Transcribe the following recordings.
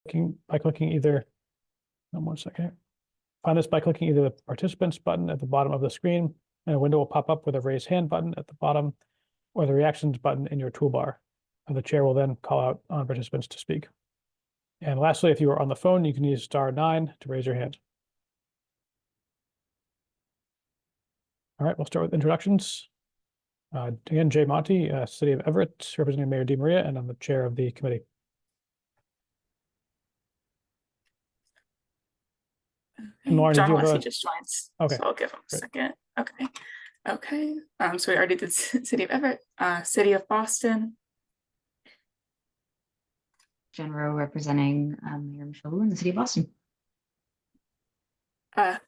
clicking either, one second. Find this by clicking either the participants button at the bottom of the screen, and a window will pop up with a raise hand button at the bottom, or the reactions button in your toolbar. And the chair will then call out on participants to speak. And lastly, if you are on the phone, you can use *9 to raise your hand. All right, we'll start with introductions. Again, Jay Monty, City of Everett, representing Mayor DiMaria, and I'm the chair of the committee. And Lauren, John Leslie just joins. Okay. So I'll give him a second. Okay. Okay. So we already did City of Everett, City of Boston. Jen Rowe representing Mayor Michelle Wu in the City of Boston.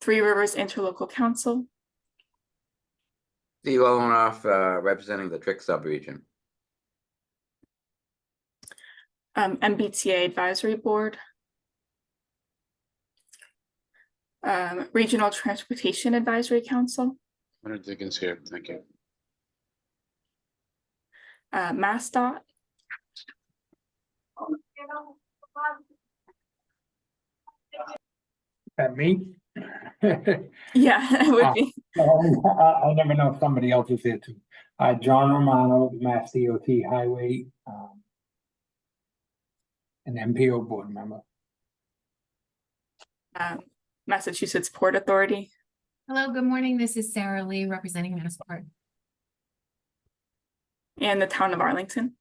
Three Rivers Interlocal Council. Steve Olenoff, representing the Trick subregion. MBTA Advisory Board. Regional Transportation Advisory Council. Leonard Dickens here. Thank you. MassDOT. That me? Yeah, it would be. I never know if somebody else is here too. John Romano, Mass DOT Highway, an MPO board member. Massachusetts Port Authority. Hello, good morning. This is Sarah Lee representing Massport. And the Town of Arlington.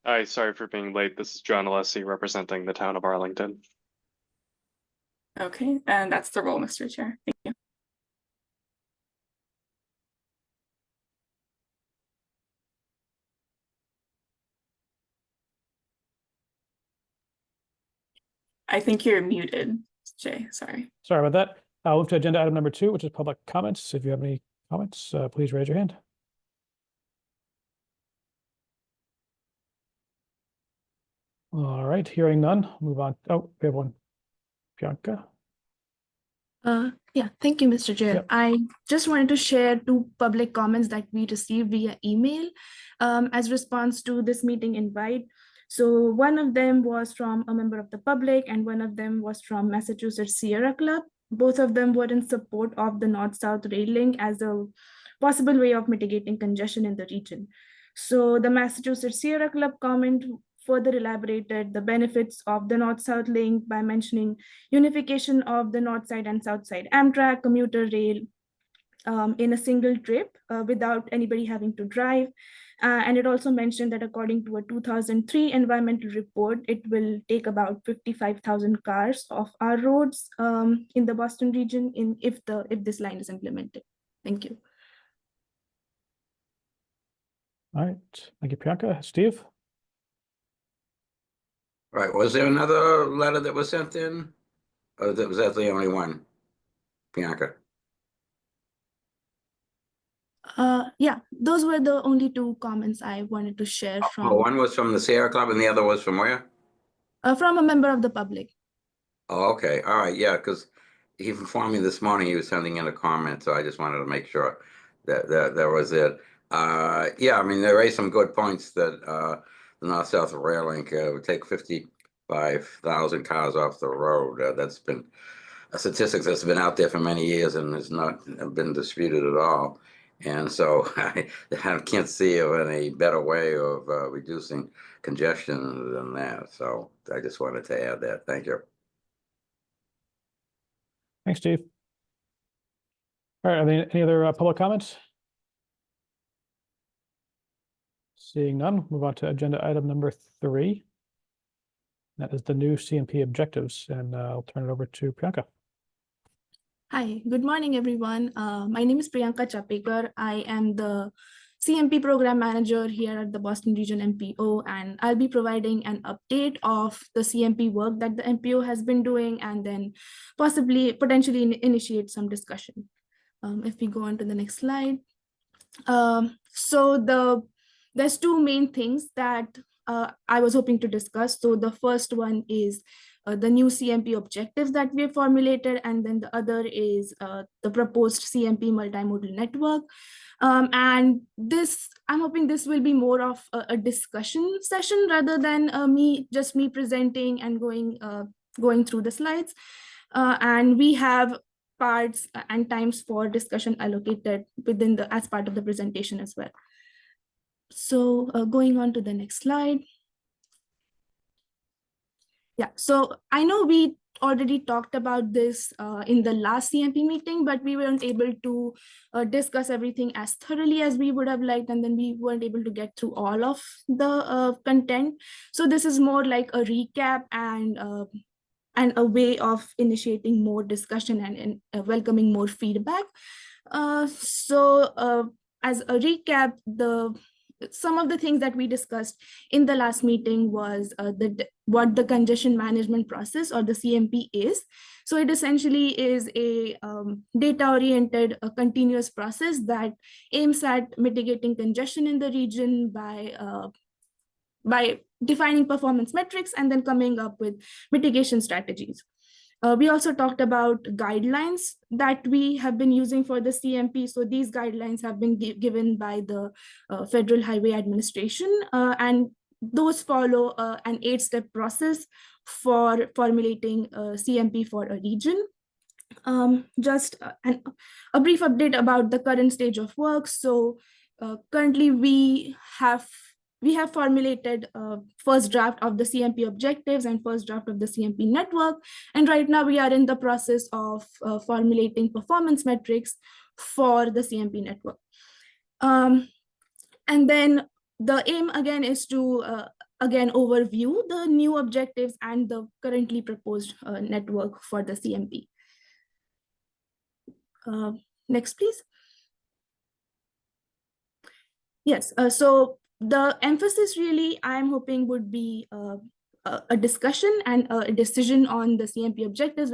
Hi, sorry for being late. This is John Alessi representing the Town of Arlington. Okay, and that's the role, Mr. Chair. Thank you. I think you're muted, Jay. Sorry. Sorry about that. I'll move to agenda item number 2, which is public comments. If you have any comments, please raise your hand. All right, hearing none, move on. Oh, we have one. Bianca. Yeah, thank you, Mr. Chair. Yep. I just wanted to share 2 public comments that we received via email as response to this meeting invite. So one of them was from a member of the public and one of them was from Massachusetts Sierra Club. Both of them were in support of the North-South rail link as a possible way of mitigating congestion in the region. So the Massachusetts Sierra Club comment further elaborated the benefits of the North-South link by mentioning unification of the North Side and South Side Amtrak commuter rail in a single trip without anybody having to drive. And it also mentioned that according to a 2003 environmental report, it will take about 55,000 cars off our roads in the Boston region if this line is implemented. Thank you. All right, thank you, Bianca. Steve? Right, was there another letter that was sent in? Or was that the only one, Bianca? Yeah, those were the only 2 comments I wanted to share from. Oh, one was from the Sierra Club and the other was from where? From a member of the public. Oh, okay, all right, yeah, because he informed me this morning he was sending in a comment, so I just wanted to make sure that that was it. Yeah, I mean, there are some good points that the North-South Rail Link would take 55,000 cars off the road. That's been a statistic that's been out there for many years and has not been disputed at all. And so I can't see of any better way of reducing congestion than that. So I just wanted to add that. Thank you. Thanks, Steve. All right, are there any other public comments? Seeing none, move on to agenda item number 3. That is the new CMP objectives, and I'll turn it over to Priyanka. Hi, good morning, everyone. My name is Priyanka Chapekar. I am the CMP program manager here at the Boston Region MPO, and I'll be providing an update of the CMP work that the MPO has been doing and then potentially initiate some discussion. If we go on to the next slide. So there's 2 main things that I was hoping to discuss. So the first one is the new CMP objectives that we have formulated, and then the other is the proposed CMP multimodal network. And this, I'm hoping this will be more of a discussion session rather than me presenting and going through the slides. And we have parts and times for discussion allocated within as part of the presentation as well. So going on to the next slide. Yeah, so I know we already talked about this in the last CMP meeting, but we weren't able to discuss everything as thoroughly as we would have liked, and then we weren't able to get through all of the content. So this is more like a recap and a way of initiating more discussion and welcoming more feedback. So as a recap, some of the things that we discussed in the last meeting was what the congestion management process, or the CMP, is. So it essentially is a data-oriented continuous process that aims at mitigating congestion in the region by defining performance metrics and then coming up with mitigation strategies. We also talked about guidelines that we have been using for the CMP. So these guidelines have been given by the Federal Highway Administration, and those follow an 8-step process for formulating CMP for a region. Just a brief update about the current stage of work. So currently we have formulated first draft of the CMP objectives and first draft of the CMP network. And right now we are in the process of formulating performance metrics for the CMP network. And then the aim again is to again overview the new objectives and the currently proposed network for the CMP. Next, please. Yes, so the emphasis really, I'm hoping, would be a discussion and a decision on the CMP objectives,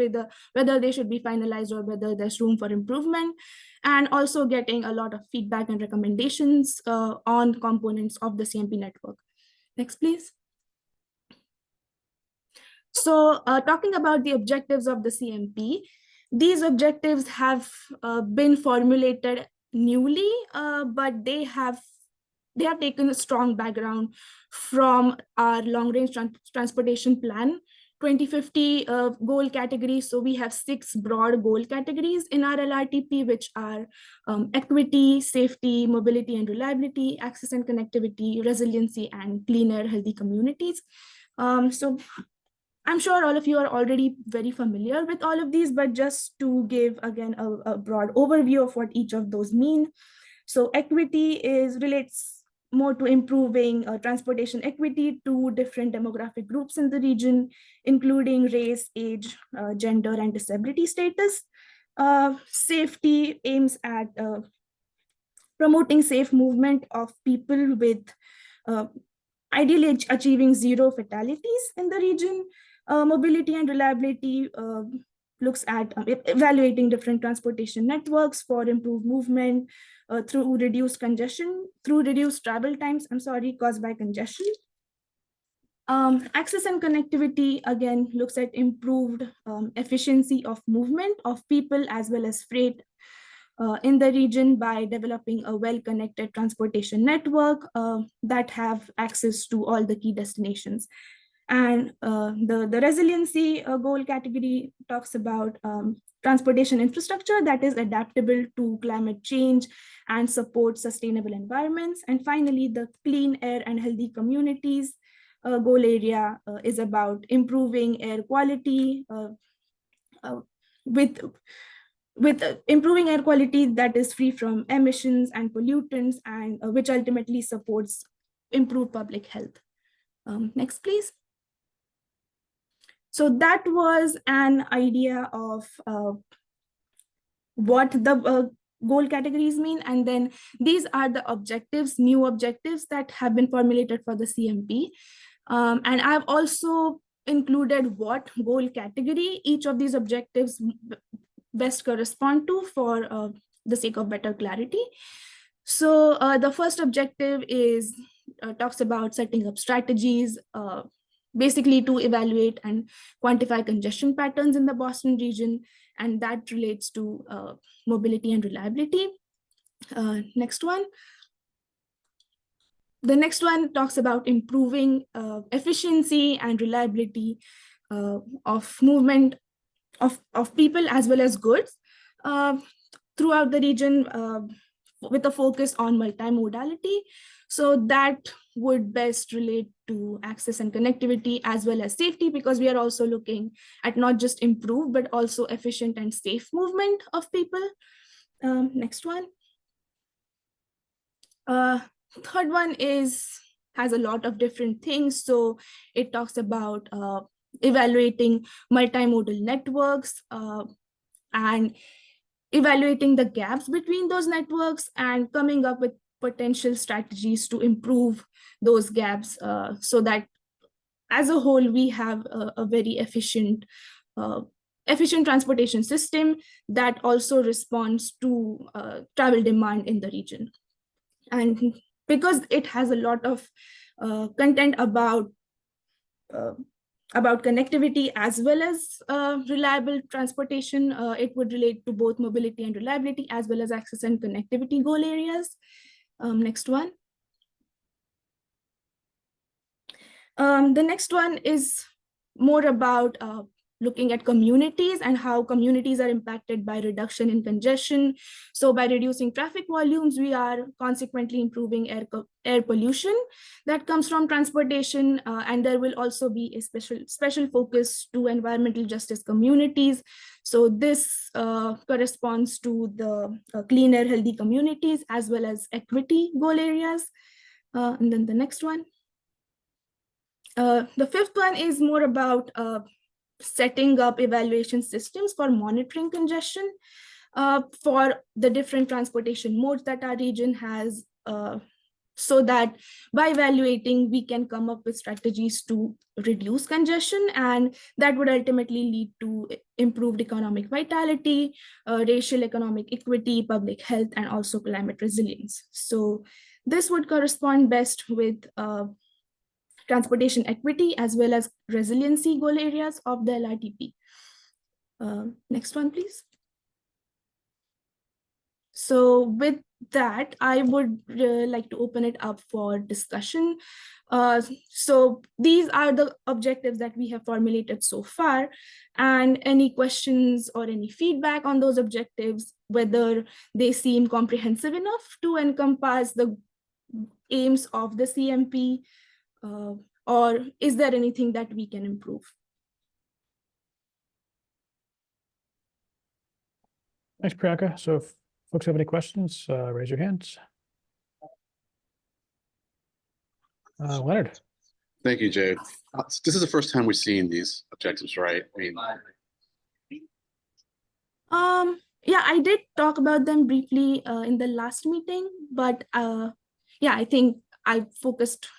whether they should be finalized or whether there's room for improvement, and also getting a lot of feedback and recommendations on components of the CMP network. Next, please. So talking about the objectives of the CMP, these objectives have been formulated newly, but they have taken a strong background from our long-range transportation plan 2050 goal categories. So we have 6 broad goal categories in our LRTP, which are equity, safety, mobility and reliability, access and connectivity, resiliency, and clean air, healthy communities. So I'm sure all of you are already very familiar with all of these, but just to give again a broad overview of what each of those mean. So equity relates more to improving transportation equity to different demographic groups in the region, including race, age, gender, and disability status. Safety aims at promoting safe movement of people with ideally achieving 0 fatalities in the region. Mobility and reliability looks at evaluating different transportation networks for improved movement through reduced travel times, caused by congestion. Access and connectivity, again, looks at improved efficiency of movement of people as well as freight in the region by developing a well-connected transportation network that have access to all the key destinations. And the resiliency goal category talks about transportation infrastructure that is adaptable to climate change and support sustainable environments. And finally, the clean air and healthy communities goal area is about improving air quality with improving air quality that is free from emissions and pollutants, and which ultimately supports improved public health. Next, please. So that was an idea of what the goal categories mean. And then these are the objectives, new objectives that have been formulated for the CMP. And I've also included what goal category each of these objectives best correspond to for the sake of better clarity. So the first objective is talks about setting up strategies basically to evaluate and quantify congestion patterns in the Boston region, and that relates to mobility and reliability. Next one. The next one talks about improving efficiency and reliability of movement of people as well as goods throughout the region with a focus on multimodality. So that would best relate to access and connectivity as well as safety, because we are also looking at not just improved, but also efficient and safe movement of people. Next one. Third one has a lot of different things. So it talks about evaluating multimodal networks and evaluating the gaps between those networks and coming up with potential strategies to improve those gaps so that as a whole we have a very efficient transportation system that also responds to travel demand in the region. And because it has a lot of content about connectivity as well as reliable transportation, it would relate to both mobility and reliability as well as access and connectivity goal areas. Next one. The next one is more about looking at communities and how communities are impacted by reduction in congestion. So by reducing traffic volumes, we are consequently improving air pollution that comes from transportation. And there will also be a special focus to environmental justice communities. So this corresponds to the cleaner, healthy communities as well as equity goal areas. And then the next one. The fifth one is more about setting up evaluation systems for monitoring congestion for the different transportation modes that our region has, so that by evaluating, we can come up with strategies to reduce congestion, and that would ultimately lead to improved economic vitality, racial economic equity, public health, and also climate resilience. So this would correspond best with transportation equity as well as resiliency goal areas of the LRTP. Next one, please. So with that, I would like to open it up for discussion. So these are the objectives that we have formulated so far, and any questions or any feedback on those objectives, whether they seem comprehensive enough to encompass the aims of the CMP, or is there anything that we can improve? Thanks, Priyanka. So if folks have any questions, raise your hands. Leonard. Thank you, Jay. This is the first time we've seen these objectives, right? I mean, yeah, I did talk about them briefly in the last meeting, but yeah, I think I focused.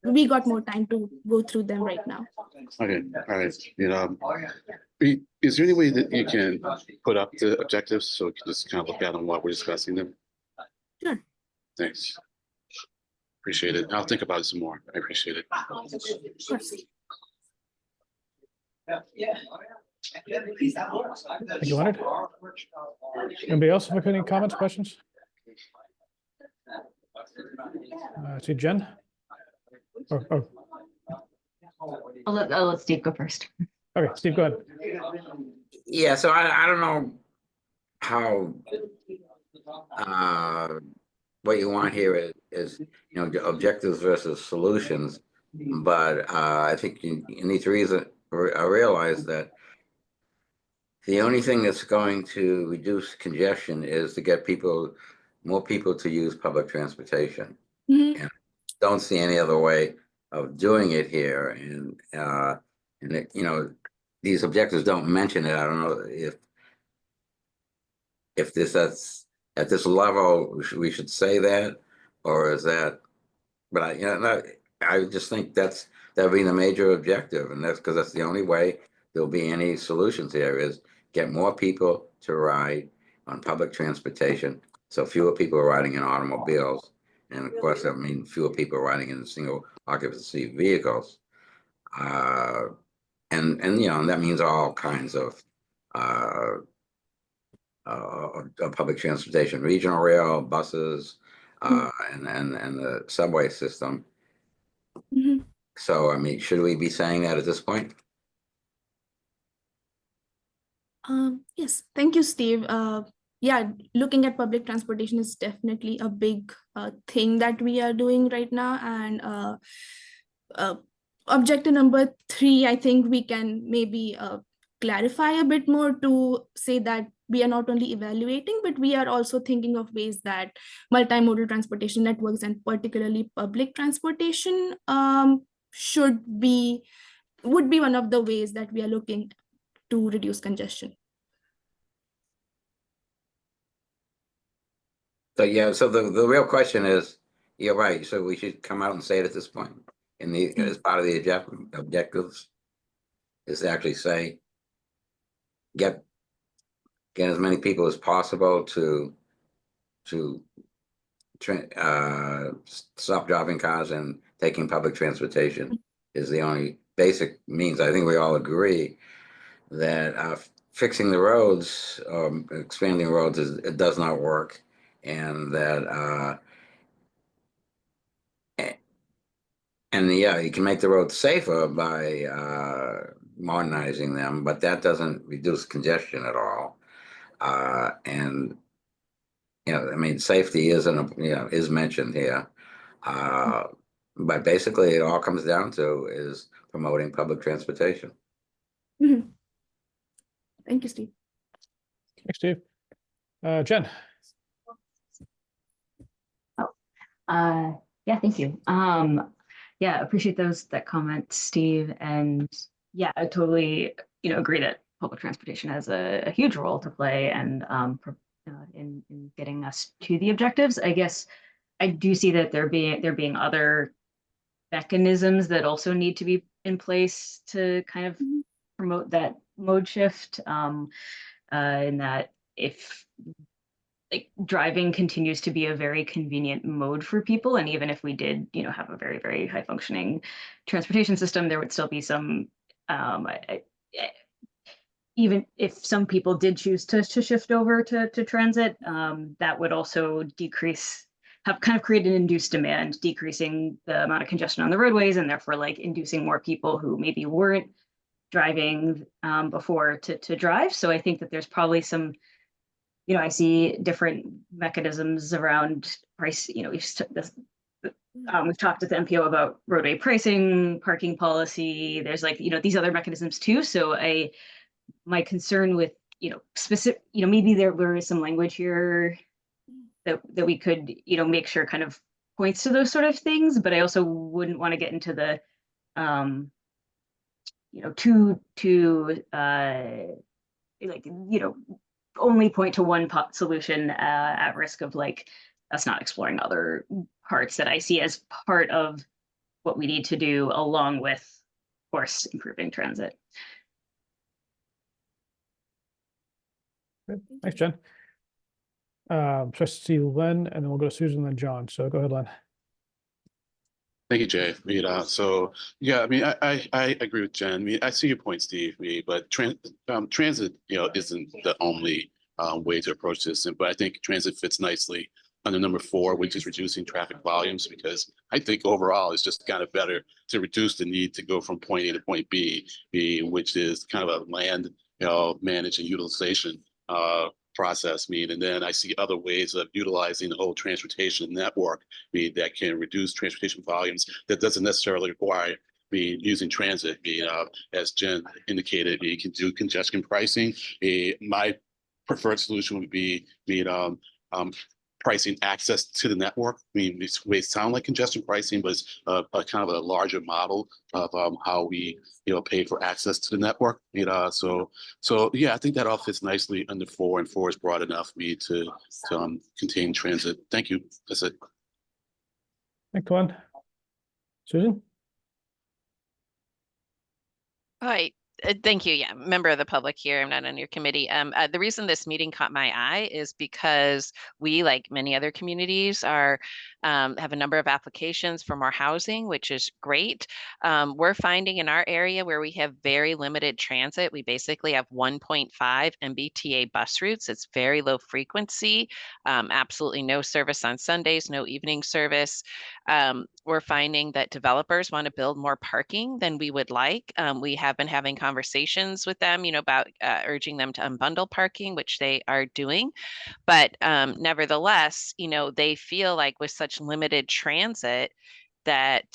We got more time to go through them right now. okay, all right. You know, is there any way that you can put up the objectives so we can just kind of look at them while we're discussing them? Sure. Thanks. Appreciate it. I'll think about it some more. I appreciate it. Of course. Thank you, Leonard. Anybody else have any comments, questions? See Jen? Oh. I'll let Steve go first. Okay, Steve, go ahead. Yeah, so I don't know how what you want here is objectives versus solutions, but I think you need to realize that the only thing that's going to reduce congestion is to get more people to use public transportation. Mm-hmm. And don't see any other way of doing it here. And it, these objectives don't mention it. I don't know if that's at this level we should say that, or is that? But I just think that'd be the major objective, and that's because that's the only way there'll be any solutions here is get more people to ride on public transportation, so fewer people are riding in automobiles. And of course, that means fewer people riding in single occupancy vehicles. And that means all kinds of public transportation, regional rail, buses, and the subway system. Mhm. So, I mean, should we be saying that at this point? Yes, thank you, Steve. Yeah, looking at public transportation is definitely a big thing that we are doing right now. And objective number 3, I think we can maybe clarify a bit more to say that we are not only evaluating, but we are also thinking of ways that multimodal transportation networks and particularly public transportation would be one of the ways that we are looking to reduce congestion. So, yeah, so the real question is, you're right, so we should come out and say it at this point in the, as part of the objectives, is to actually say, get as many people as possible to stop driving cars and taking public transportation is the only basic means. I think we all agree that fixing the roads, expanding roads, it does not work, and that yeah, you can make the roads safer by modernizing them, but that doesn't reduce congestion at all. And I mean, safety is mentioned here. But basically, it all comes down to is promoting public transportation. Mhm. Thank you, Steve. Thanks, Steve. Jen. Yeah, thank you. Yeah, appreciate that comment, Steve. And yeah, I totally, agree that public transportation has a huge role to play and in getting us to the objectives. I guess I do see that there being other mechanisms that also need to be in place to kind of promote that mode shift. In that if like driving continues to be a very convenient mode for people, and even if we did, have a very, very high functioning transportation system, there would still be some even if some people did choose to shift over to transit, that would also have kind of created an induced demand, decreasing the amount of congestion on the roadways, and therefore like inducing more people who maybe weren't driving before to drive. So I think that there's probably some, I see different mechanisms around price. We've talked at the MPO about roadway pricing, parking policy. There's like, these other mechanisms too. So my concern with, specific, maybe there is some language here that we could, make sure kind of points to those sort of things, but I also wouldn't want to get into the, only point to one solution at risk of like us not exploring other parts that I see as part of what we need to do, along with, of course, improving transit. Good. Thanks, Jen. Trustee Len, and then we'll go to Susan and then John. So go ahead, Len. Thank you, Jay. So yeah, I mean, I agree with Jen. I mean, I see your point, Steve. But transit, isn't the only way to approach this. But I think transit fits nicely under number 4, which is reducing traffic volumes, because I think overall it's just kind of better to reduce the need to go from point A to point B, which is kind of a land, manage and utilization process. And then I see other ways of utilizing the whole transportation network that can reduce transportation volumes that doesn't necessarily require using transit. As Jen indicated, you can do congestion pricing. My preferred solution would be pricing access to the network. These may sound like congestion pricing, but it's kind of a larger model of how we pay for access to the network. So yeah, I think that all fits nicely under 4, and 4 is broad enough to contain transit. Thank you. That's it. Thanks, Len. Susan? Hi. Thank you. Yeah, member of the public here. I'm not on your committee. The reason this meeting caught my eye is because we, like many other communities, are have a number of applications for more housing, which is great. We're finding in our area where we have very limited transit, we basically have 1.5 MBTA bus routes. It's very low frequency, absolutely no service on Sundays, no evening service. We're finding that developers want to build more parking than we would like. We have been having conversations with them, about urging them to unbundle parking, which they are doing. But nevertheless, they feel like with such limited transit that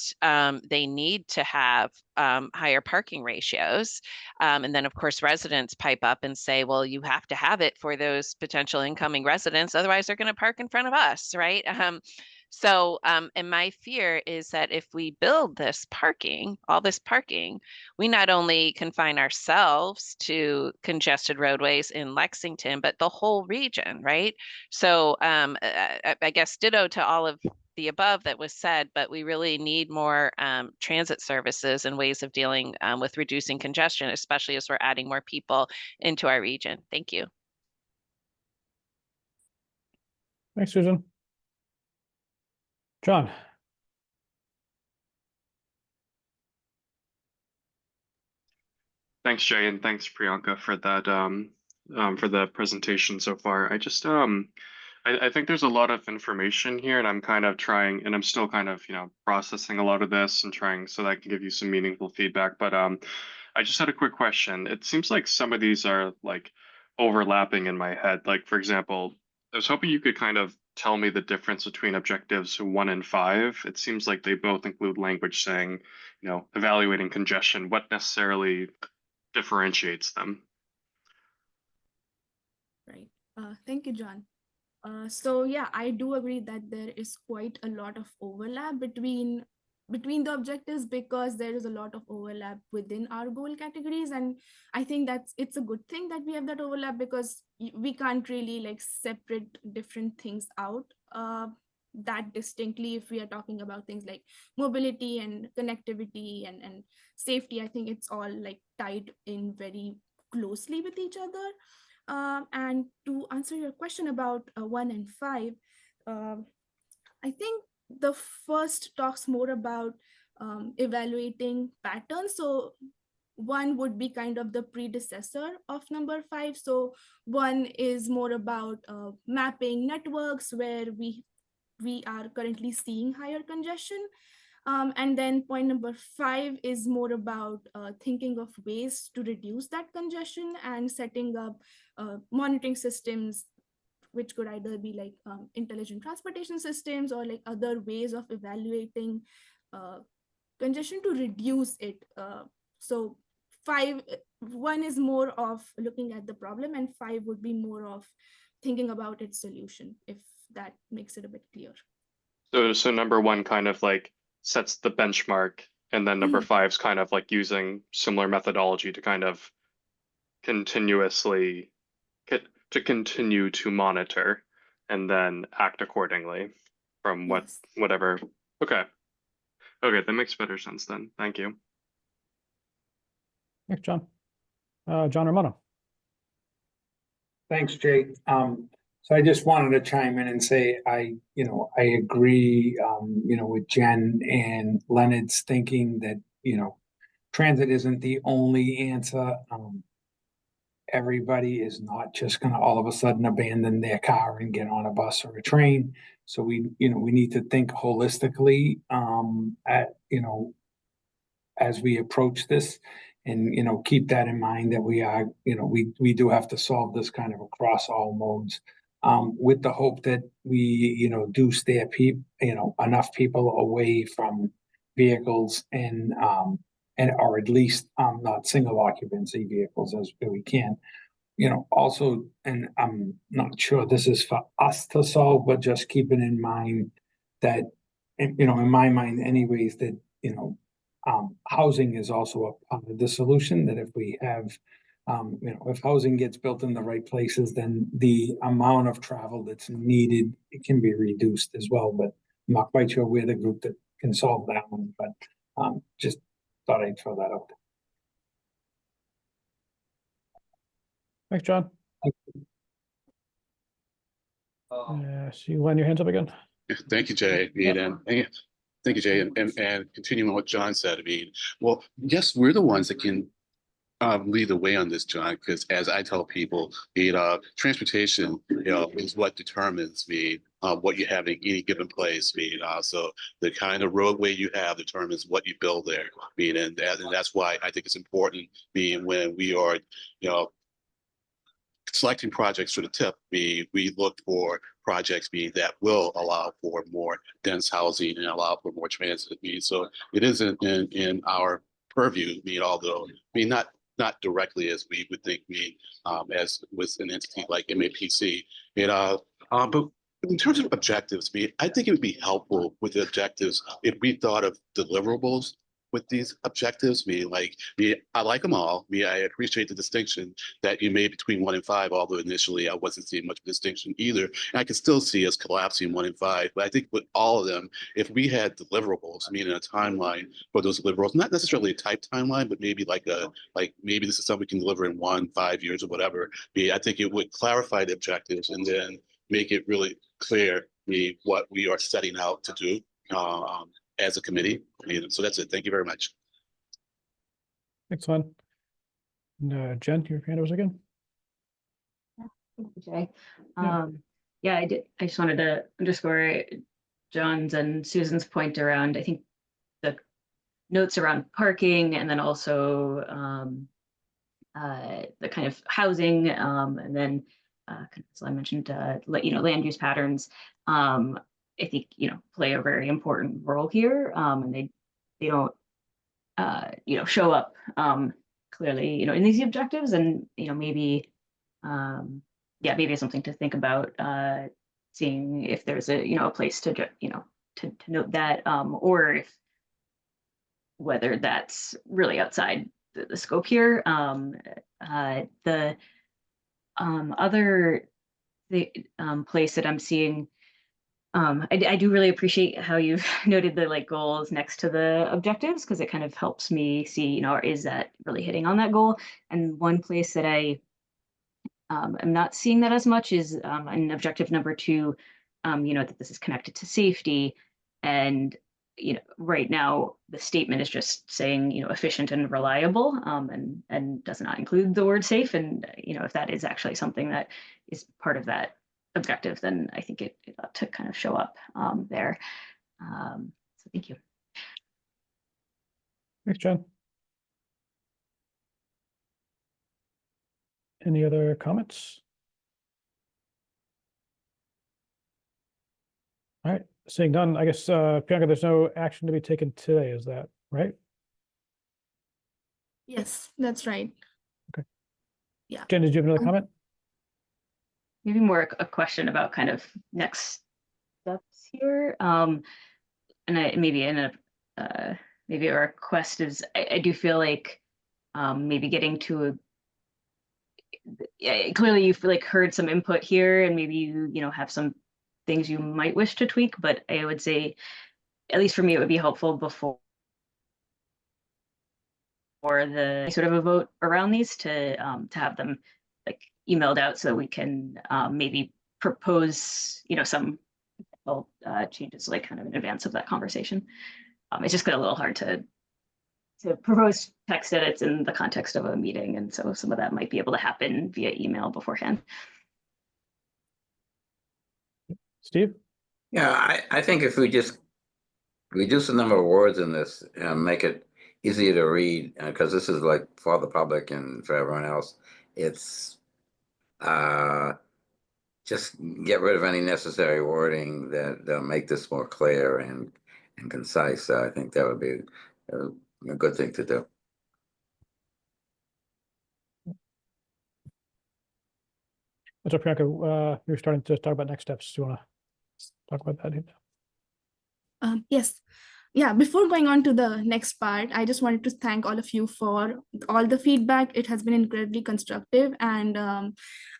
they need to have higher parking ratios. And then, of course, residents pipe up and say, well, you have to have it for those potential incoming residents. Otherwise, they're going to park in front of us, right? And my fear is that if we build this parking, all this parking, we not only confine ourselves to congested roadways in Lexington, but the whole region, right? So I guess ditto to all of the above that was said, but we really need more transit services and ways of dealing with reducing congestion, especially as we're adding more people into our region. Thank you. Thanks, Susan. John. Thanks, Jay, and thanks, Priyanka, for that for the presentation so far. I think there's a lot of information here, and I'm kind of trying, and I'm still kind of, processing a lot of this and trying so that I can give you some meaningful feedback. But I just had a quick question. It seems like some of these are like overlapping in my head. Like, for example, I was hoping you could kind of tell me the difference between objectives 1 and 5. It seems like they both include language saying, evaluating congestion. What necessarily differentiates them? Right. Thank you, John. So yeah, I do agree that there is quite a lot of overlap between the objectives, because there is a lot of overlap within our goal categories, and I think it's a good thing that we have that overlap, because we can't really like separate different things out that distinctly if we are talking about things like mobility and connectivity and safety. I think it's all like tied in very closely with each other. And to answer your question about 1 and 5, I think the first talks more about evaluating patterns. So 1 would be kind of the predecessor of number 5. So 1 is more about mapping networks where we are currently seeing higher congestion. And then point number 5 is more about thinking of ways to reduce that congestion and setting up monitoring systems, which could either be like intelligent transportation systems or like other ways of evaluating congestion to reduce it. So 1 is more of looking at the problem, and 5 would be more of thinking about its solution, if that makes it a bit clear. So number 1 kind of like sets the benchmark, and then number 5's kind of like using similar methodology to kind of continuously continue to monitor and then act accordingly from whatever. Okay, that makes better sense then. Thank you. Thanks, John. John Romano. Thanks, Jay. So I just wanted to chime in and say I agree, with Jen and Leonard's thinking that, transit isn't the only answer. Everybody is not just going to all of a sudden abandon their car and get on a bus or a train. So we need to think holistically, as we approach this, and keep that in mind, that we are, we do have to solve this kind of across all modes, with the hope that we do steer enough people away from vehicles and or at least not single occupancy vehicles as we can. Also, and I'm not sure this is for us to solve, but just keeping in mind that, in my mind anyways, that, housing is also a part of the solution. That if we have, if housing gets built in the right places, then the amount of travel that's needed, it can be reduced as well. But I'm not quite sure we're the group that can solve that one, but just thought I'd throw that out there. Thanks, John. See Len, your hands up again. Thank you, Jay. Thank you, Jay. And continuing on what John said, I mean, well, yes, we're the ones that can lead the way on this, John, because as I tell people, transportation, is what determines what you have in any given place. So the kind of roadway you have determines what you build there. And that's why I think it's important when we are, selecting projects for the tip, we look for projects that will allow for more dense housing and allow for more transit. So it is in our purview, although not directly as we would think as with an entity like MAPC. But in terms of objectives, I think it would be helpful with the objectives if we thought of deliverables with these objectives. I like them all. I appreciate the distinction that you made between 1 and 5, although initially I wasn't seeing much distinction either. And I can still see us collapsing 1 and 5. But I think with all of them, if we had deliverables, a timeline for those deliverables, not necessarily a type timeline, but maybe maybe this is something we can deliver in 1-5 years or whatever. I think it would clarify the objectives and then make it really clear what we are setting out to do as a committee. So that's it. Thank you very much. Thanks, Len. And, Jen, your hand was again. Thank you, Jay. Yeah. I just wanted to underscore John's and Susan's point around, I think, the notes around parking, and then also the kind of housing, and then as I mentioned, land use patterns. I think, play a very important role here, and they don't, show up clearly, in these objectives, and maybe, maybe something to think about, seeing if there's a place to note that, or if whether that's really outside the scope here. The other place that I'm seeing. I do really appreciate how you've noted the goals next to the objectives, because it kind of helps me see, is that really hitting on that goal? And one place that I am not seeing that as much is in objective number 2, that this is connected to safety. And, right now the statement is just saying, efficient and reliable, and does not include the word safe. And, if that is actually something that is part of that objective, then I think it ought to kind of show up there. So thank you. Thanks, Jen. Any other comments? All right, seeing none, I guess, Bianca, there's no action to be taken today, is that right? Yes, that's right. Okay. Yeah. Jen, did you have another comment? Maybe more a question about kind of next steps here. And maybe a request is, I do feel like maybe getting to clearly you've heard some input here, and maybe you have some things you might wish to tweak, but I would say, at least for me, it would be helpful before the sort of a vote around these to have them emailed out, so we can maybe propose some changes kind of in advance of that conversation. It's just got a little hard to propose text edits in the context of a meeting, and so some of that might be able to happen via email beforehand. Steve? Yeah, I think if we just reduce the number of words in this and make it easier to read, because this is for the public and for everyone else, it's just get rid of any necessary wording that make this more clear and concise. I think that would be a good thing to do. So Priyanka, you're starting to talk about next steps. Do you want to talk about that? Yes. Yeah, before going on to the next part, I just wanted to thank all of you for all the feedback. It has been incredibly constructive, and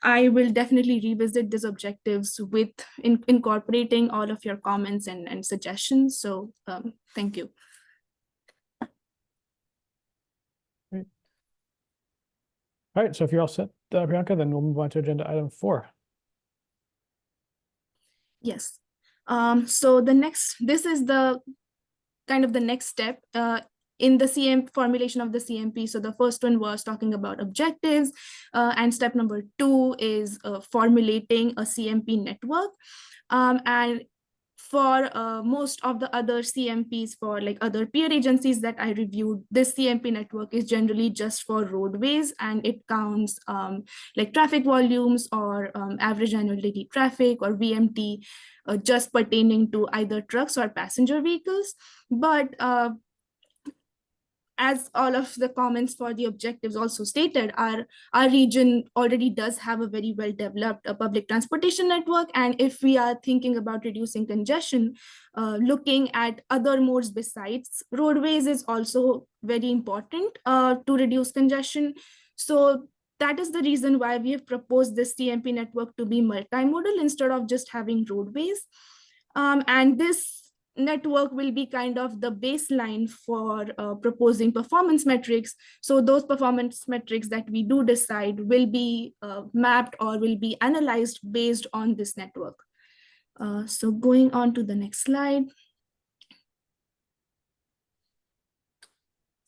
I will definitely revisit these objectives with incorporating all of your comments and suggestions. So thank you. Great. All right, so if you're all set, Priyanka, then we'll move on to agenda item 4. Yes. So this is the kind of the next step in the formulation of the CMP. So the first one was talking about objectives, and step number 2 is formulating a CMP network. And for most of the other CMPs, for like other peer agencies that I reviewed, this CMP network is generally just for roadways, and it counts like traffic volumes or average annual daily traffic or VMT, just pertaining to either trucks or passenger vehicles. But as all of the comments for the objectives also stated, our region already does have a very well developed public transportation network. And if we are thinking about reducing congestion, looking at other modes besides roadways is also very important to reduce congestion. So that is the reason why we have proposed this CMP network to be multimodal instead of just having roadways. And this network will be kind of the baseline for proposing performance metrics. So those performance metrics that we do decide will be mapped or will be analyzed based on this network. So going on to the next slide.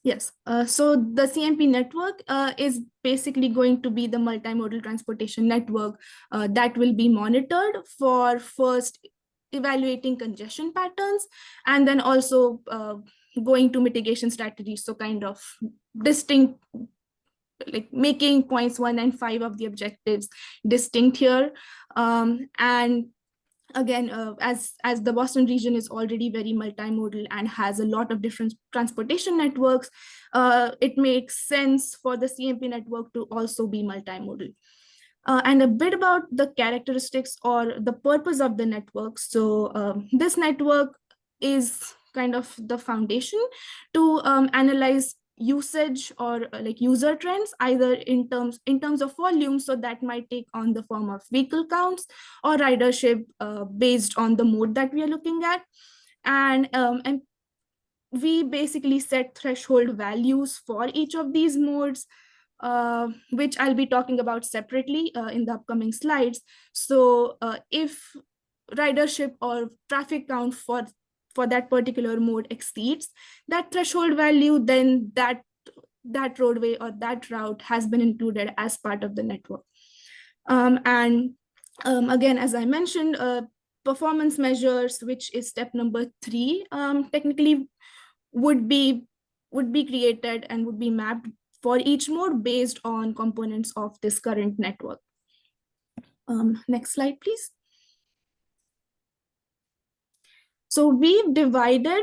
Yes, so the CMP network is basically going to be the multimodal transportation network that will be monitored for first evaluating congestion patterns, and then also going to mitigation strategies. So kind of distinct, like making points 1 and 5 of the objectives distinct here. And again, as the Boston region is already very multimodal and has a lot of different transportation networks, it makes sense for the CMP network to also be multimodal. And a bit about the characteristics or the purpose of the network. So this network is kind of the foundation to analyze usage or like user trends, either in terms of volume. So that might take on the form of vehicle counts or ridership based on the mode that we are looking at. And we basically set threshold values for each of these modes, which I'll be talking about separately in the upcoming slides. So if ridership or traffic count for that particular mode exceeds that threshold value, then that roadway or that route has been included as part of the network. And again, as I mentioned, performance measures, which is step number 3, technically would be created and would be mapped for each mode based on components of this current network. Next slide, please. So we've divided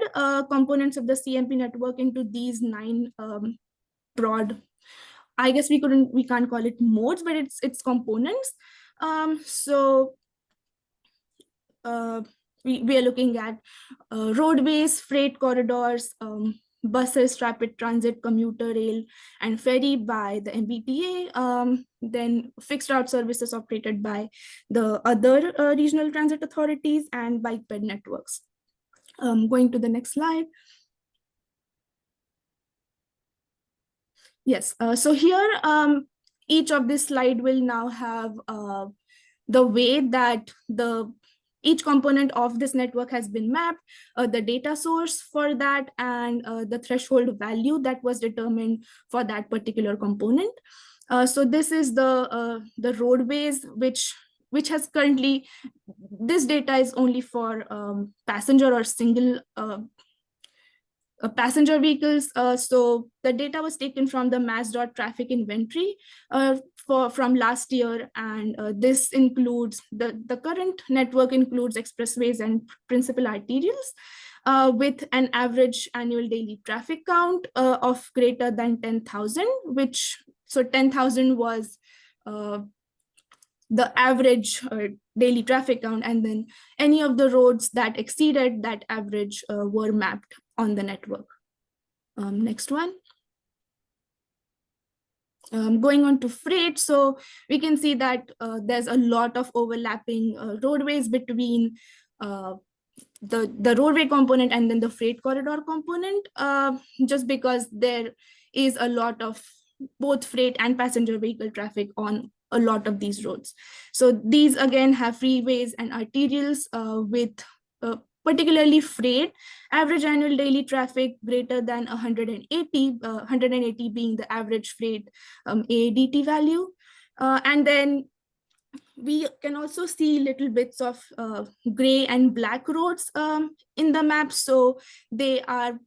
components of the CMP network into these 9 broad, I guess we can't call it modes, but it's components. So we are looking at roadways, freight corridors, buses, rapid transit, commuter rail, and ferry by the MBTA, then fixed route services operated by the other regional transit authorities, and bike ped networks. Going to the next slide. Yes, so here, each of this slide will now have the way that each component of this network has been mapped, the data source for that, and the threshold value that was determined for that particular component. So this is the roadways, which has currently, this data is only for passenger or single passenger vehicles. So the data was taken from the mass.traffic inventory from last year, and this includes the current network includes expressways and principal arterials with an average annual daily traffic count of greater than 10,000, so 10,000 was the average daily traffic count, and then any of the roads that exceeded that average were mapped on the network. Next one. Going on to freight, so we can see that there's a lot of overlapping roadways between the roadway component and then the freight corridor component, just because there is a lot of both freight and passenger vehicle traffic on a lot of these roads. So these again have freeways and arterials with particularly freight, average annual daily traffic greater than 180 being the average freight AADT value. And then we can also see little bits of gray and black roads in the map. So they are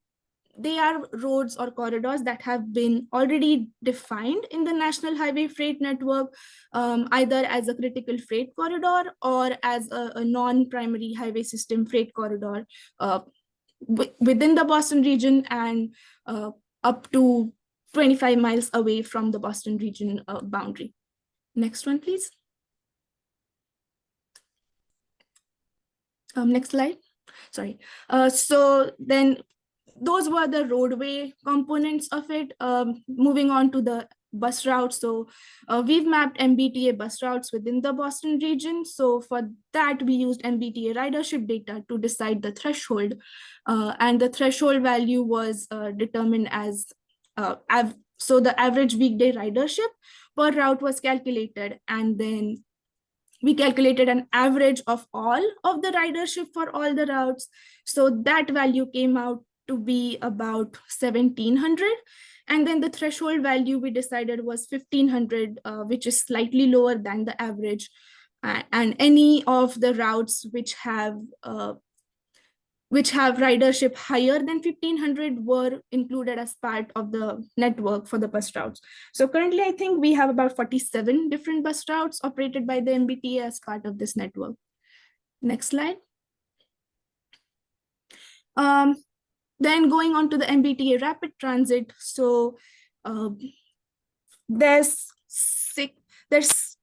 roads or corridors that have been already defined in the National Highway Freight Network, either as a critical freight corridor or as a non-primary highway system freight corridor within the Boston region and up to 25 miles away from the Boston region boundary. Next one, please. Next slide. Sorry. So then those were the roadway components of it. Moving on to the bus routes. So we've mapped MBTA bus routes within the Boston region. So for that, we used MBTA ridership data to decide the threshold. And the threshold value was determined as, so the average weekday ridership per route was calculated. And then we calculated an average of all of the ridership for all the routes. So that value came out to be about 1,700. And then the threshold value we decided was 1,500, which is slightly lower than the average. And any of the routes which have ridership higher than 1,500 were included as part of the network for the bus routes. So currently, I think we have about 47 different bus routes operated by the MBTA as part of this network. Next slide. Then going on to the MBTA rapid transit. So there's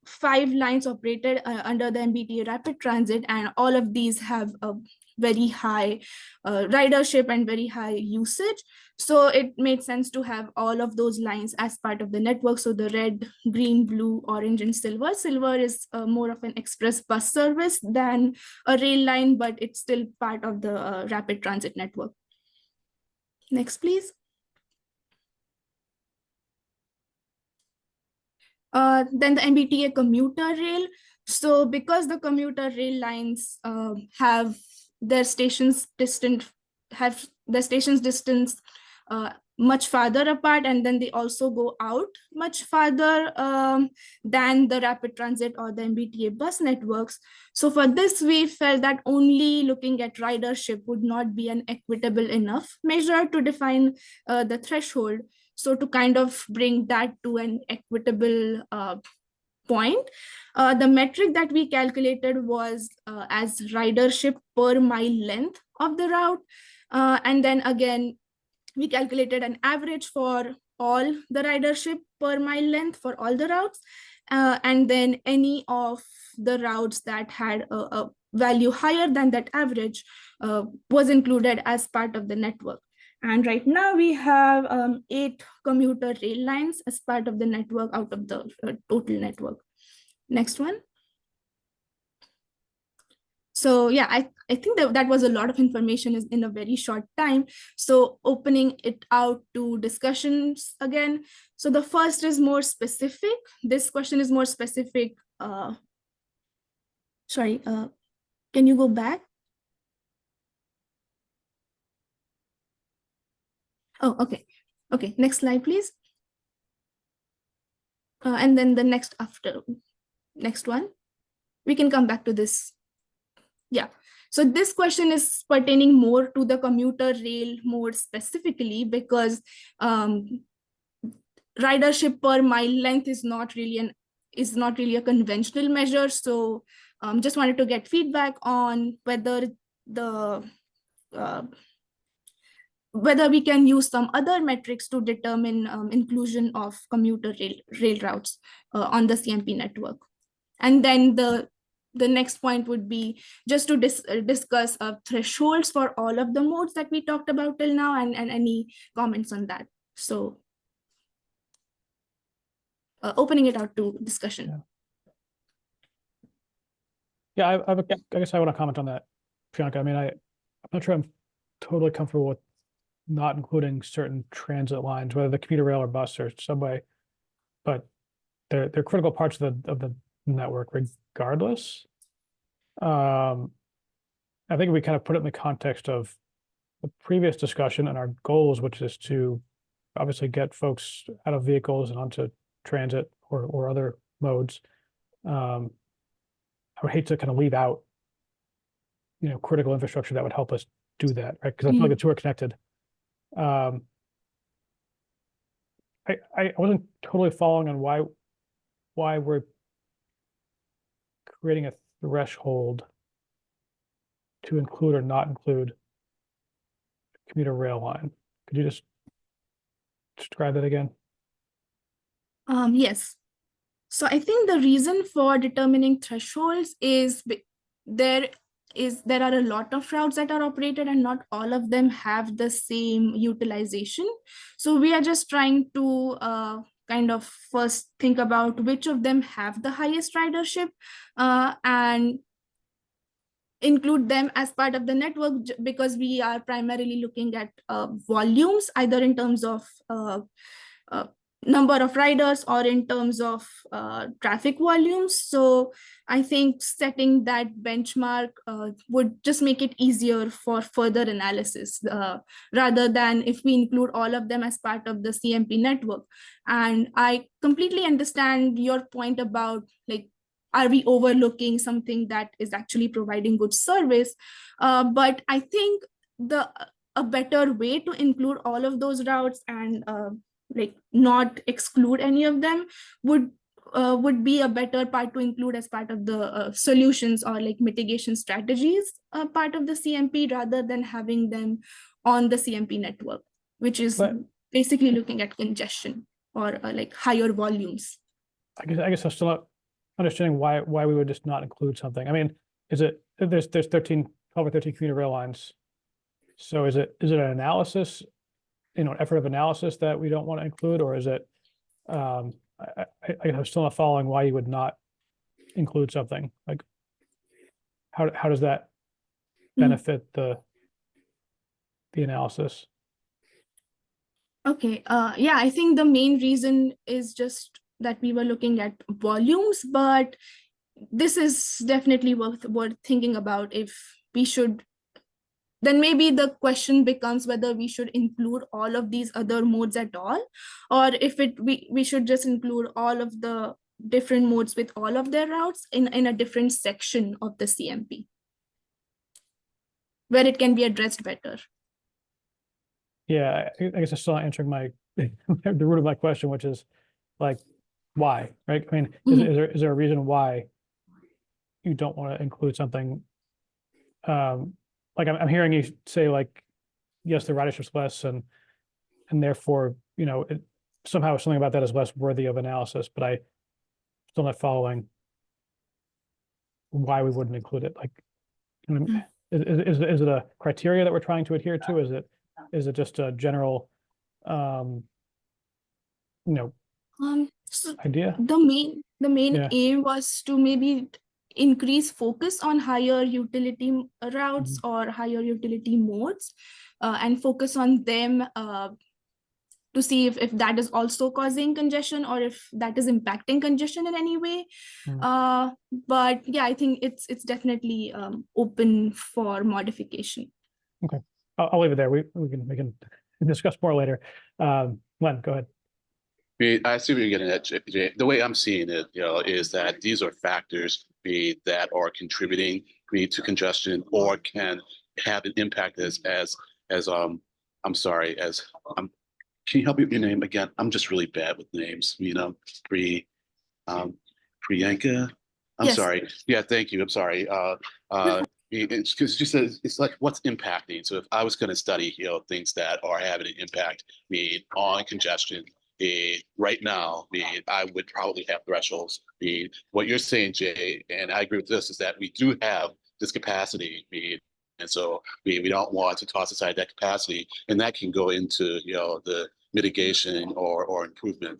5 lines operated under the MBTA rapid transit, and all of these have a very high ridership and very high usage. So it made sense to have all of those lines as part of the network. So the red, green, blue, orange, and silver. Silver is more of an express bus service than a rail line, but it's still part of the rapid transit network. Next, please. Then the MBTA commuter rail. So because the commuter rail lines have their stations distance much farther apart, and then they also go out much farther than the rapid transit or the MBTA bus networks. So for this, we felt that only looking at ridership would not be an equitable enough measure to define the threshold. So to kind of bring that to an equitable point, the metric that we calculated was as ridership per mile length of the route. And then again, we calculated an average for all the ridership per mile length for all the routes. And then any of the routes that had a value higher than that average was included as part of the network. And right now we have 8 commuter rail lines as part of the network out of the total network. Next one. So yeah, I think that was a lot of information in a very short time. So opening it out to discussions again. So the first is more specific. This question is more specific. Sorry, can you go back? Oh, okay. Okay, next slide, please. And then the next one. We can come back to this. Yeah, so this question is pertaining more to the commuter rail more specifically, because ridership per mile length is not really a conventional measure. So just wanted to get feedback on whether whether we can use some other metrics to determine inclusion of commuter rail routes on the CMP network. And then the next point would be just to discuss thresholds for all of the modes that we talked about till now, and any comments on that. So opening it out to discussion. Yeah, I guess I want to comment on that, Priyanka. I mean, I'm not sure I'm totally comfortable with not including certain transit lines, whether the commuter rail or bus or subway, but they're critical parts of the network regardless. I think we kind of put it in the context of the previous discussion and our goals, which is to obviously get folks out of vehicles and onto transit or other modes. I would hate to kind of leave out, critical infrastructure that would help us do that, right? Because I feel like the two are connected. I wasn't totally following on why we're creating a threshold to include or not include commuter rail line. Could you just describe that again? Yes. So I think the reason for determining thresholds is there are a lot of routes that are operated and not all of them have the same utilization. So we are just trying to kind of first think about which of them have the highest ridership and include them as part of the network, because we are primarily looking at volumes, either in terms of number of riders or in terms of traffic volumes. So I think setting that benchmark would just make it easier for further analysis rather than if we include all of them as part of the CMP network. And I completely understand your point about, like, are we overlooking something that is actually providing good service? But I think a better way to include all of those routes and like not exclude any of them would be a better part to include as part of the solutions or like mitigation strategies part of the CMP, rather than having them on the CMP network, which is basically looking at congestion or like higher volumes. I guess I'm still not understanding why we would just not include something. I mean, there's 12 or 13 commuter rail lines. So is it an analysis, an effort of analysis that we don't want to include, or is it I'm still not following why you would not include something. Like how does that benefit the analysis? Okay, yeah, I think the main reason is just that we were looking at volumes, but this is definitely worth thinking about if we should. Then maybe the question becomes whether we should include all of these other modes at all, or if we should just include all of the different modes with all of their routes in a different section of the CMP, where it can be addressed better. Yeah, I guess I'm still not answering the root of my question, which is like, why, right? I mean, is there a reason why you don't want to include something? Like I'm hearing you say, like, yes, the ridership's less, and therefore, somehow something about that is less worthy of analysis, but I still not following why we wouldn't include it. Like, is it a criteria that we're trying to adhere to? Is it just a general, So idea? The main aim was to maybe increase focus on higher utility routes or higher utility modes, and focus on them to see if that is also causing congestion or if that is impacting congestion in any way. But yeah, I think it's definitely open for modification. Okay, I'll leave it there. We can discuss more later. Len, go ahead. I see what you're getting at, Jay. The way I'm seeing it, is that these are factors that are contributing to congestion or can have an impact as I'm sorry, can you help me with your name again? I'm just really bad with names, Priyanka. I'm sorry. Yeah, thank you. I'm sorry. It's because you said it's like what's impacting. So if I was going to study, things that are having an impact on congestion, right now, I would probably have thresholds. What you're saying, Jay, and I agree with this, is that we do have this capacity, and so we don't want to toss aside that capacity, and that can go into the mitigation or improvement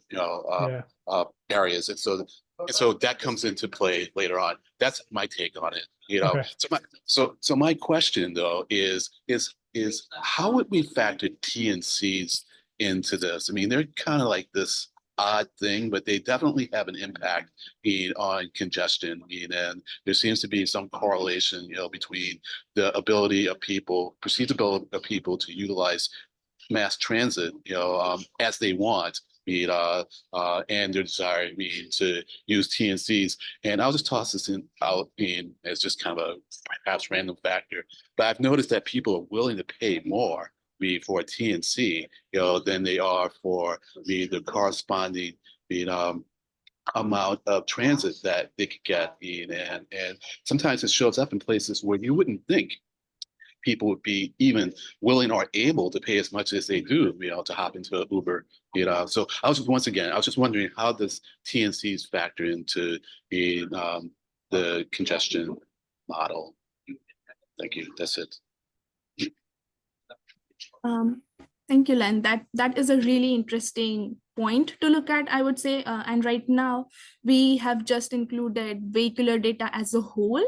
areas, and so that comes into play later on. That's my take on it. Okay. So my question though is how would we factor T and C's into this? I mean, they're kind of like this odd thing, but they definitely have an impact on congestion. And there seems to be some correlation, between the ability of people, perceived ability of people to utilize mass transit, as they want, and their desire, to use TNCs. And I'll just toss this out as just kind of a perhaps random factor. But I've noticed that people are willing to pay more for a TNC, than they are for the corresponding amount of transit that they could get. And sometimes it shows up in places where you wouldn't think people would be even willing or able to pay as much as they do, to hop into an Uber. So I was just wondering, how does TNCs factor into the congestion model? Thank you. That's it. Thank you, Len. That is a really interesting point to look at, I would say. And right now, we have just included vehicular data as a whole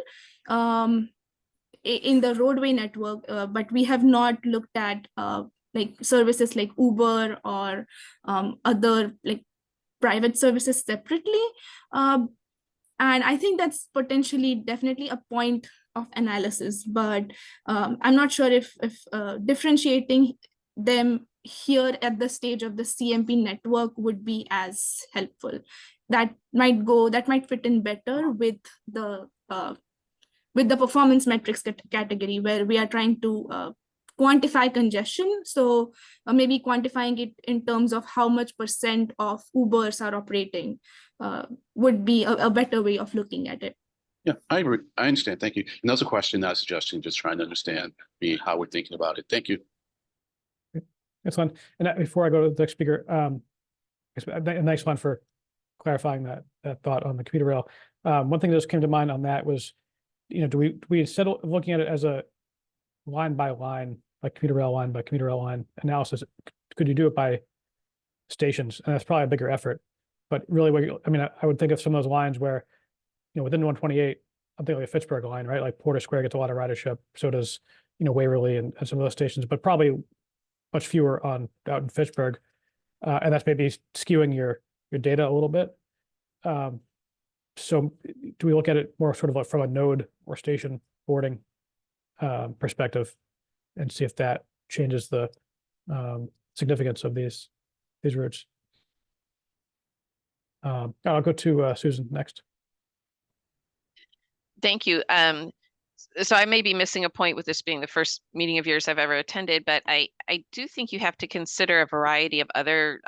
in the roadway network, but we have not looked at like services like Uber or other like private services separately. And I think that's potentially definitely a point of analysis, but I'm not sure if differentiating them here at the stage of the CMP network would be as helpful. That might fit in better with the performance metrics category, where we are trying to quantify congestion. So maybe quantifying it in terms of how much % of Ubers are operating would be a better way of looking at it. Yeah, I agree. I understand. Thank you. And that's a question, not a suggestion, just trying to understand how we're thinking about it. Thank you. That's fine. And before I go to the next speaker, a nice one for clarifying that thought on the commuter rail. One thing that just came to mind on that was, do we instead of looking at it as a line by line, like commuter rail line by commuter rail line analysis, could you do it by stations? And that's probably a bigger effort. But really, I would think of some of those lines where, within 128, I'm thinking like a Fitchburg line, right? Like Porter Square gets a lot of ridership. So does, Waverly and some of those stations, but probably much fewer out in Fitchburg. And that's maybe skewing your data a little bit. So do we look at it more sort of like from a node or station boarding perspective and see if that changes the significance of these routes? I'll go to Susan next. Thank you. So I may be missing a point with this being the first meeting of yours I've ever attended, but I do think you have to consider a variety of other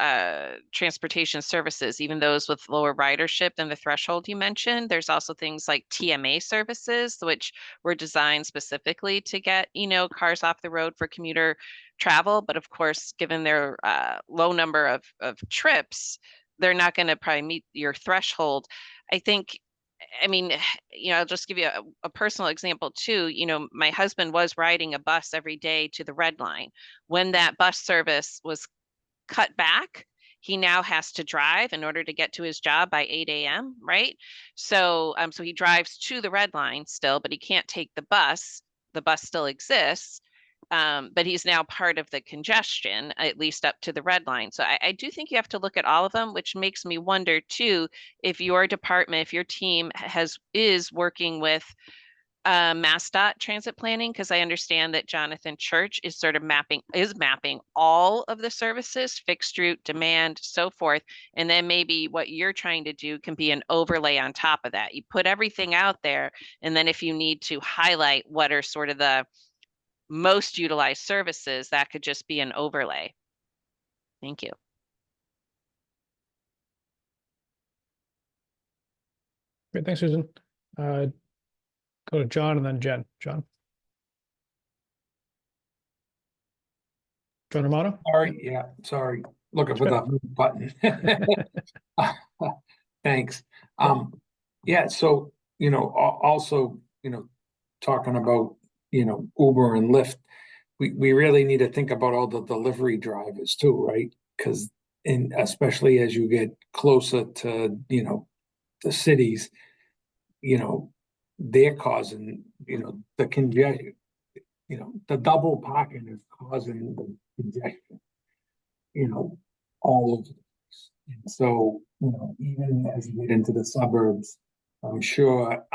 transportation services, even those with lower ridership than the threshold you mentioned. There's also things like TMA services, which were designed specifically to get, cars off the road for commuter travel. But of course, given their low number of trips, they're not going to probably meet your threshold. I'll just give you a personal example too. My husband was riding a bus every day to the Red Line. When that bus service was cut back, he now has to drive in order to get to his job by 8 a.m., right? So he drives to the Red Line still, but he can't take the bus. The bus still exists. But he's now part of the congestion, at least up to the Red Line. So I do think you have to look at all of them, which makes me wonder too, if your department, if your team is working with MassDOT transit planning, because I understand that Jonathan Church is sort of mapping all of the services, fixed route, demand, so forth. And then maybe what you're trying to do can be an overlay on top of that. You put everything out there, and then if you need to highlight what are sort of the most utilized services, that could just be an overlay. Thank you. Great, thanks, Susan. Go to John and then Jen. John Romano. Sorry. Looking for the button. Thanks. Yeah. So also talking about Uber and Lyft, we really need to think about all the delivery drivers too, right? Because especially as you get closer to the cities, they're causing the congestion. The double parking is causing the congestion. All of And so, even as you get into the suburbs, I'm sure,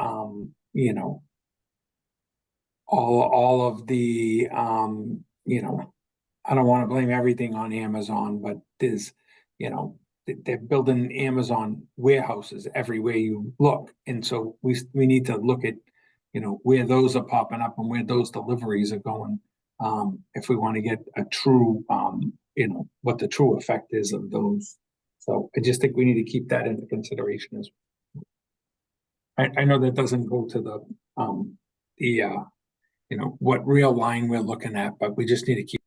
all of the, I don't want to blame everything on Amazon, but there's, they're building Amazon warehouses everywhere you look. And so we need to look at, where those are popping up and where those deliveries are going. If we want to get a true, what the true effect is of those. So I just think we need to keep that into consideration as well. I know that doesn't go to the what real line we're looking at, but we just need to keep.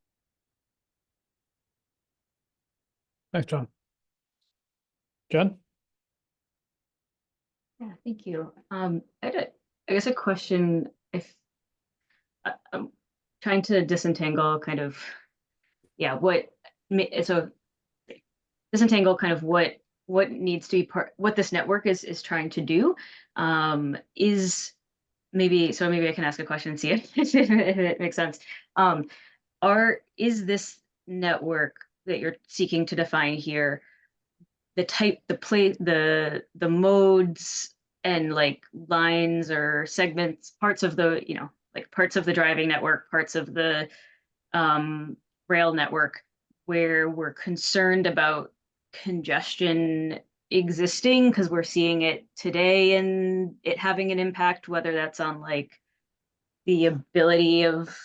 Thanks, John. Jen? Yeah, thank you. I guess a question, if I'm trying to disentangle kind of, disentangle kind of what needs to be what this network is trying to do, is maybe I can ask a question and see if it makes sense. Is this network that you're seeking to define here the type, the modes and like lines or segments, parts of the, parts of the driving network, parts of the rail network where we're concerned about congestion existing because we're seeing it today and it having an impact, whether that's on like the ability of,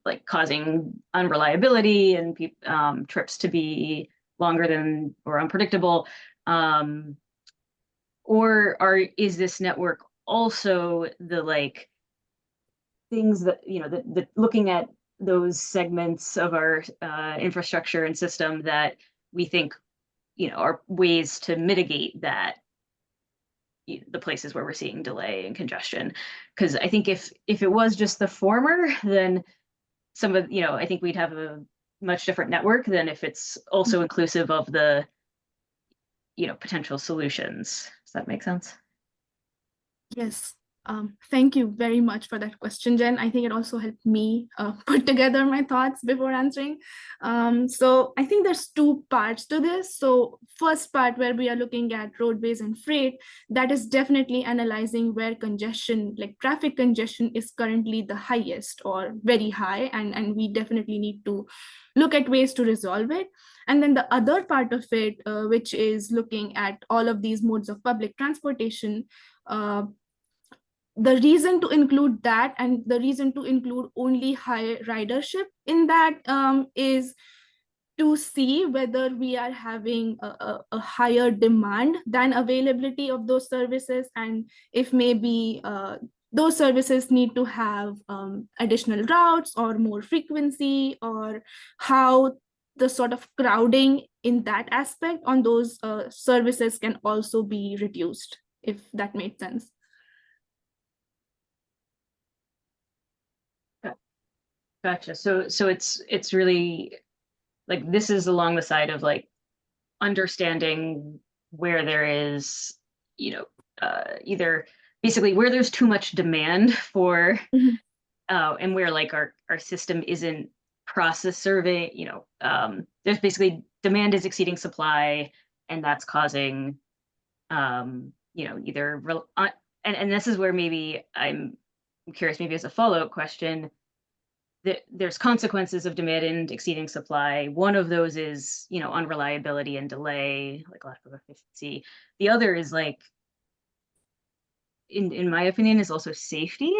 like causing unreliability and trips to be longer than or unpredictable, is this network also the like things that the looking at those segments of our infrastructure and system that we think are ways to mitigate that, the places where we're seeing delay and congestion? Because I think if it was just the former, then some of I think we'd have a much different network than if it's also inclusive of the potential solutions. Does that make sense? Yes. Thank you very much for that question, Jen. I think it also helped me put together my thoughts before answering. So I think there's two parts to this. So first part where we are looking at roadways and freight, that is definitely analyzing where congestion, like traffic congestion, is currently the highest or very high. And we definitely need to look at ways to resolve it. And then the other part of it, which is looking at all of these modes of public transportation, the reason to include that and the reason to include only high ridership in that is to see whether we are having a higher demand than availability of those services, and if maybe those services need to have additional routes or more frequency, or how the sort of crowding in that aspect on those services can also be reduced, if that made sense. Gotcha. So it's really like this is along the side of like understanding where there is, either basically where there's too much demand for, and where like our system isn't process survey, there's basically demand is exceeding supply, and that's causing, either and this is where maybe I'm curious, maybe as a follow-up question, there's consequences of demand and exceeding supply. One of those is, unreliability and delay, like lack of efficiency. The other is like, in my opinion, is also safety,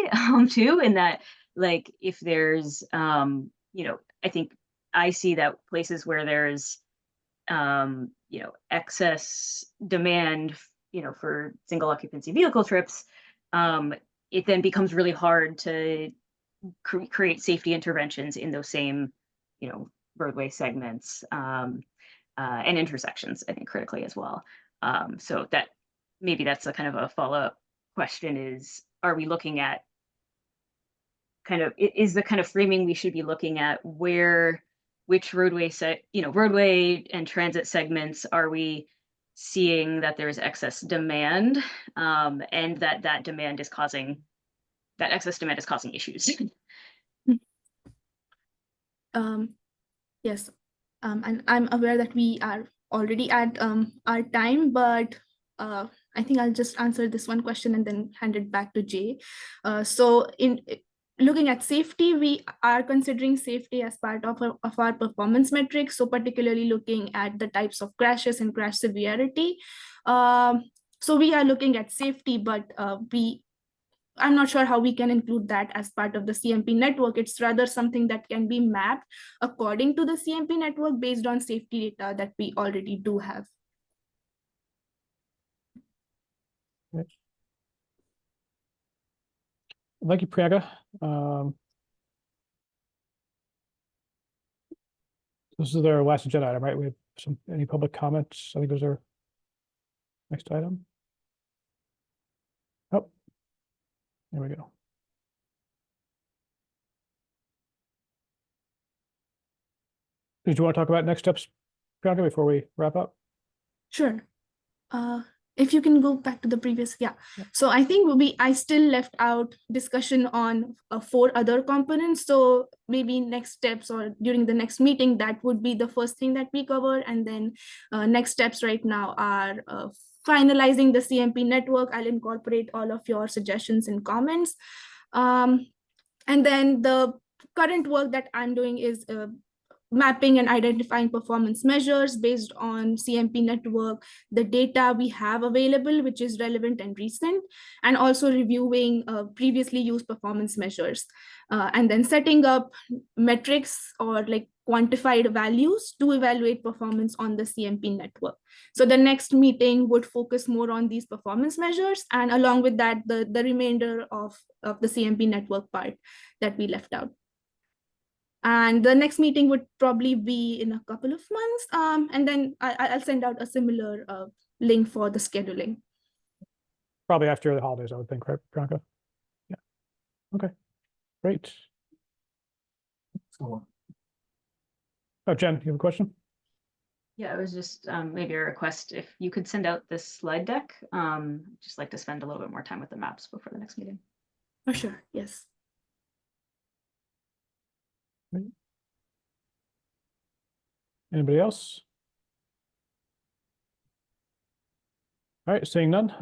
too, in that, like, if there's, I think I see that places where there's, excess demand, for single occupancy vehicle trips, it then becomes really hard to create safety interventions in those same, roadway segments, and intersections, I think critically as well. So that maybe that's a kind of a follow-up question is, are we looking at is the kind of framing we should be looking at which roadway roadway and transit segments are we seeing that there's excess demand, and that excess demand is causing issues. Yes, and I'm aware that we are already at our time, but I think I'll just answer this one question and then hand it back to Jay. So in looking at safety, we are considering safety as part of our performance metrics. So particularly looking at the types of crashes and crash severity. So we are looking at safety, but I'm not sure how we can include that as part of the CMP network. It's rather something that can be mapped according to the CMP network based on safety data that we already do have. Thank you, Priyanka. This is our last agenda item, right? We have any public comments? I think those are next item. Oh, there we go. Did you want to talk about next steps, Priyanka, before we wrap up? Sure. If you can go back to the previous, yeah. So I think I still left out discussion on 4 other components. So maybe next steps or during the next meeting, that would be the first thing that we cover. And then next steps right now are finalizing the CMP network. I'll incorporate all of your suggestions and comments. And then the current work that I'm doing is mapping and identifying performance measures based on CMP network, the data we have available, which is relevant and recent, and also reviewing previously used performance measures, and then setting up metrics or like quantified values to evaluate performance on the CMP network. So the next meeting would focus more on these performance measures, and along with that, the remainder of the CMP network part that we left out. And the next meeting would probably be in a couple of months. And then I'll send out a similar link for the scheduling. Probably after the holidays, I would think, right, Priyanka? Yeah. Okay, great. Oh, Jen, you have a question? Yeah, it was just maybe a request if you could send out this slide deck. Just like to spend a little bit more time with the maps before the next meeting. For sure, yes. Anybody else? All right, seeing none.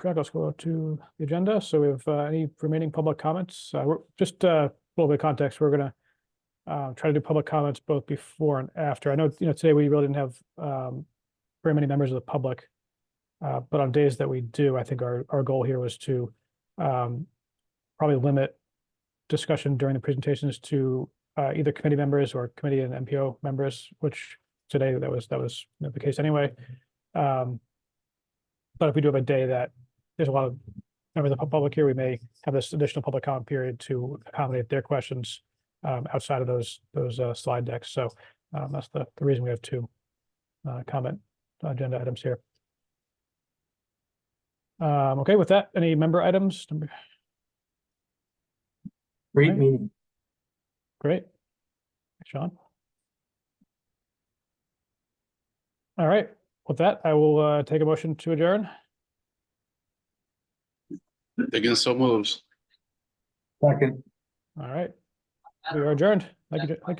Let's go to the agenda. So we have any remaining public comments? We're just a little bit of context. We're gonna try to do public comments both before and after. I know today we really didn't have very many members of the public, but on days that we do, I think our goal here was to probably limit discussion during the presentations to either committee members or committee and MPO members, which today that was the case anyway. But if we do have a day that there's a lot of members of the public here, we may have this additional public comment period to accommodate their questions outside of those slide decks. So that's the reason we have 2 comment agenda items here. Okay, with that, any member items? Great Right. meeting. Great. Thanks, Sean. All right, with that, I will take a motion to adjourn. Again, so moves. Second. All right, we are adjourned. Thank you.